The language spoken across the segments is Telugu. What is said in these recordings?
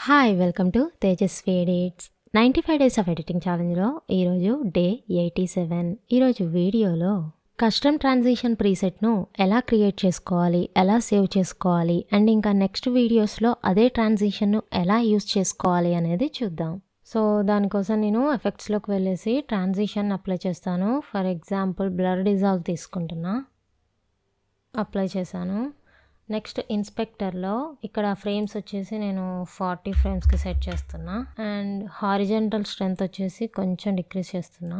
Hi welcome to Tejaswi edits 95 days of editing ఛాలెంజ్లో ఈరోజు డే 87. ఈరోజు వీడియోలో కస్టమ్ ట్రాన్సిషన్ ప్రీసెట్ను ఎలా క్రియేట్ చేసుకోవాలి, ఎలా సేవ్ చేసుకోవాలి అండ్ ఇంకా నెక్స్ట్ వీడియోస్లో అదే ట్రాన్సిషన్ను ఎలా యూస్ చేసుకోవాలి అనేది చూద్దాం. సో దానికోసం నేను ఎఫెక్ట్స్లోకి వెళ్ళేసి ట్రాన్సిషన్ అప్లై చేస్తాను. ఫర్ ఎగ్జాంపుల్ బ్లర్ డిజాల్వ్ తీసుకుంటున్నా, అప్లై చేశాను. నెక్స్ట్ ఇన్స్పెక్టర్లో ఇక్కడ ఫ్రేమ్స్ వచ్చేసి నేను 40 ఫ్రేమ్స్కి సెట్ చేస్తున్నా అండ్ హారిజంటల్ స్ట్రెంత్ వచ్చేసి కొంచెం డిక్రీజ్ చేస్తున్నా,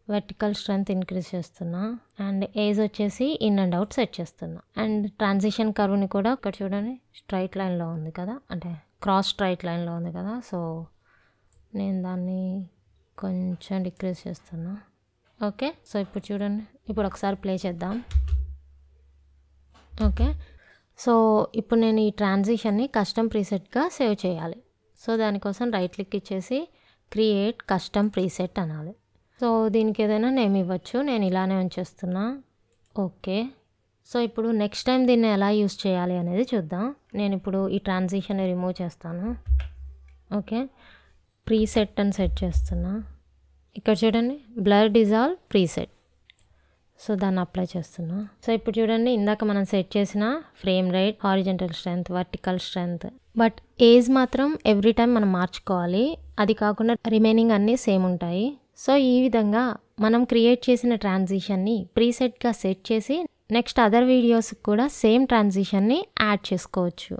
వెర్టికల్ స్ట్రెంత్ ఇంక్రీజ్ చేస్తున్నా అండ్ ఏజ్ వచ్చేసి ఇన్ అండ్ అవుట్ సెట్ చేస్తున్నా. అండ్ ట్రాన్సిషన్ కర్వ్ని కూడా ఇక్కడ చూడండి స్ట్రైట్ లైన్లో ఉంది కదా, అంటే క్రాస్ స్ట్రైట్ లైన్లో ఉంది కదా, సో నేను దాన్ని కొంచెం డిక్రీజ్ చేస్తున్నా. ఓకే, సో ఇప్పుడు చూడండి, ఇప్పుడు ఒకసారి ప్లే చేద్దాం. ఓకే, సో ఇప్పుడు నేను ఈ ట్రాన్సిషన్ని కస్టమ్ ప్రీసెట్గా సేవ్ చేయాలి. సో దానికోసం రైట్ క్లిక్ ఇచ్చేసి క్రియేట్ కస్టమ్ ప్రీసెట్ అనాలి. సో దీనికి ఏదైనా నేమ్ ఇవ్వచ్చు, నేను ఇలానే ఉంచేస్తున్నా. ఓకే, సో ఇప్పుడు నెక్స్ట్ టైం దీన్ని ఎలా యూస్ చేయాలి అనేది చూద్దాం. నేను ఇప్పుడు ఈ ట్రాన్సిషన్ని రిమూవ్ చేస్తాను. ఓకే, ప్రీసెట్ అని సెట్ చేస్తున్నా. ఇక్కడ చూడండి బ్లర్ డిజాల్వ్ ప్రీసెట్, సో దాన్ని అప్లై చేస్తున్నా. సో ఇప్పుడు చూడండి ఇందాక మనం సెట్ చేసిన frame rate, horizontal strength, vertical strength, but age మాత్రం ఎవ్రీ టైం మనం మార్చుకోవాలి. అది కాకుండా రిమైనింగ్ అన్నీ సేమ్ ఉంటాయి. సో ఈ విధంగా మనం క్రియేట్ చేసిన ట్రాన్సిషన్ని ప్రీసెట్గా సెట్ చేసి నెక్స్ట్ అదర్ వీడియోస్కి కూడా సేమ్ ట్రాన్సిషన్ని యాడ్ చేసుకోవచ్చు.